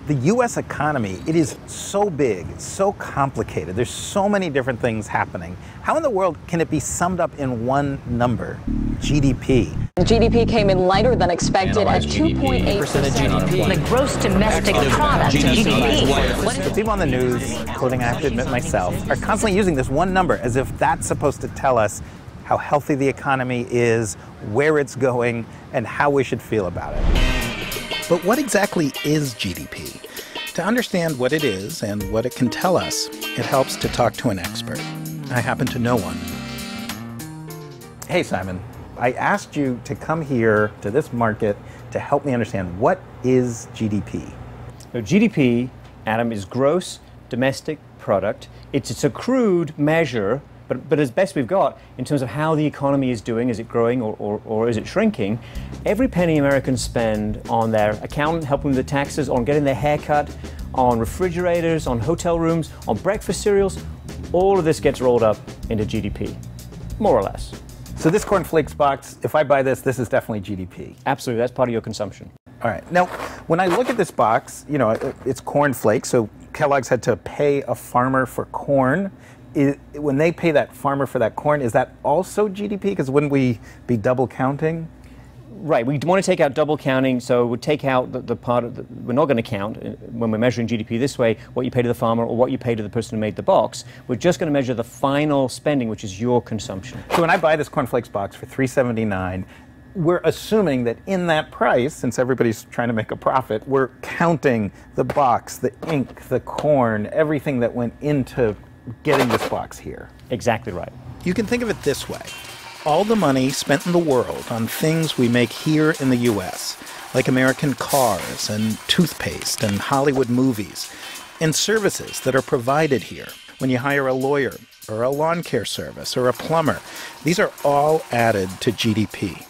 The U.S. economy, it is so big, it's so complicated. There's so many different things happening. How in the world can it be summed up in one number? GDP. GDP came in lighter than expected at 2.8% of GDP. The gross domestic product, GDP. The people on the news, including I have to admit myself, are constantly using this one number as if that's supposed to tell us how healthy the economy is, where it's going, and how we should feel about it. But what exactly is GDP? To understand what it is and what it can tell us, it helps to talk to an expert. I happen to know one. Hey, Simon. I asked you to come here to this market to help me understand what is GDP. So GDP, Adam, is gross domestic product. It's a crude measure, but as best we've got in terms of how the economy is doing. Is it growing or is it shrinking? Every penny Americans spend on their accountant helping with the taxes, on getting their hair cut, on refrigerators, on hotel rooms, on breakfast cereals, all of this gets rolled up into GDP, more or less. So this cornflakes box, if I buy this, this is definitely GDP. Absolutely, that's part of your consumption. All right. Now, when I look at this box, you know, it's cornflakes, so Kellogg's had to pay a farmer for corn. When they pay that farmer for that corn, is that also GDP? Because wouldn't we be double counting? Right, we want to take out double counting, so we'll take out the part we're not going to count when we're measuring GDP this way, what you pay to the farmer or what you pay to the person who made the box. We're just going to measure the final spending, which is your consumption. So when I buy this cornflakes box for $3.79, we're assuming that in that price, since everybody's trying to make a profit, we're counting the box, the ink, the corn, everything that went into getting this box here. Exactly right. You can think of it this way. All the money spent in the world on things we make here in the U.S., like American cars and toothpaste and Hollywood movies, and services that are provided here. When you hire a lawyer or a lawn care service or a plumber, these are all added to GDP.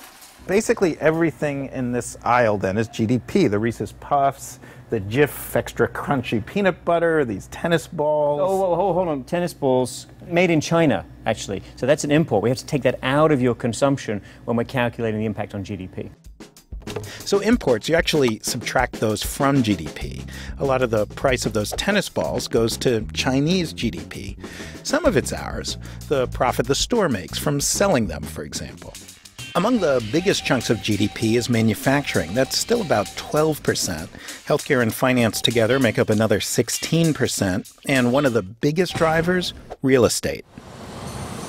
Basically, everything in this aisle then is GDP. The Reese's Puffs, the Jif extra crunchy peanut butter, these tennis balls. Oh, hold on. Tennis balls made in China, actually. So that's an import. We have to take that out of your consumption when we're calculating the impact on GDP. So imports, you actually subtract those from GDP. A lot of the price of those tennis balls goes to Chinese GDP. Some of it's ours, the profit the store makes from selling them, for example. Among the biggest chunks of GDP is manufacturing. That's still about 12%. Healthcare and finance together make up another 16%. And one of the biggest drivers, real estate.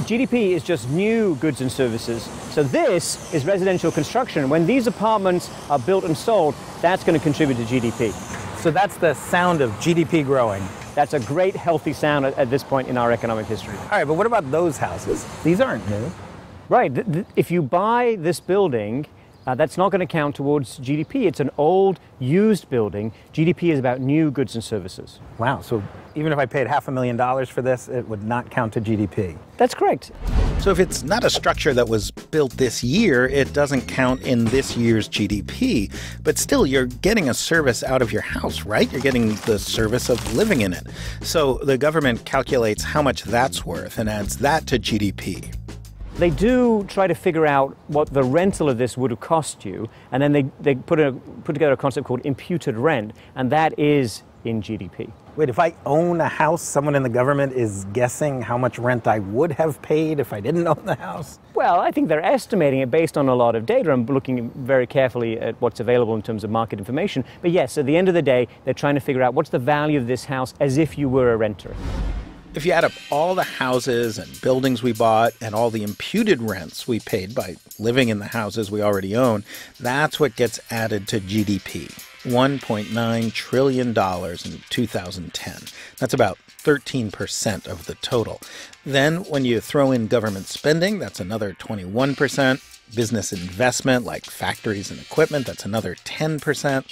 GDP is just new goods and services. So this is residential construction. When these apartments are built and sold, that's going to contribute to GDP. So that's the sound of GDP growing. That's a great, healthy sound at this point in our economic history. All right, but what about those houses? These aren't new. Right. If you buy this building, that's not going to count towards GDP. It's an old, used building. GDP is about new goods and services. Wow. So even if I paid $500,000 for this, it would not count to GDP. That's correct. So if it's not a structure that was built this year, it doesn't count in this year's GDP. But still, you're getting a service out of your house, right? You're getting the service of living in it. So the government calculates how much that's worth and adds that to GDP. They do try to figure out what the rental of this would have cost you, and then they put together a concept called imputed rent, and that is in GDP. Wait, if I own a house, someone in the government is guessing how much rent I would have paid if I didn't own the house? Well, I think they're estimating it based on a lot of data and looking very carefully at what's available in terms of market information. But yes, at the end of the day, they're trying to figure out what's the value of this house as if you were a renter. If you add up all the houses and buildings we bought and all the imputed rents we paid by living in the houses we already own, that's what gets added to GDP. $1.9 trillion in 2010. That's about 13% of the total. Then when you throw in government spending, that's another 21%. Business investment like factories and equipment, that's another 10%.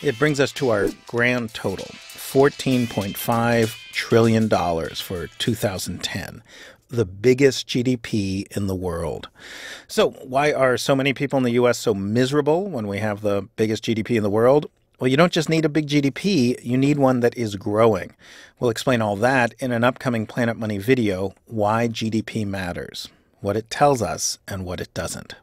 It brings us to our grand total, $14.5 trillion for 2010. The biggest GDP in the world. So why are so many people in the U.S. so miserable when we have the biggest GDP in the world? Well, you don't just need a big GDP, you need one that is growing. We'll explain all that in an upcoming Planet Money video, Why GDP Matters, what it tells us and what it doesn't.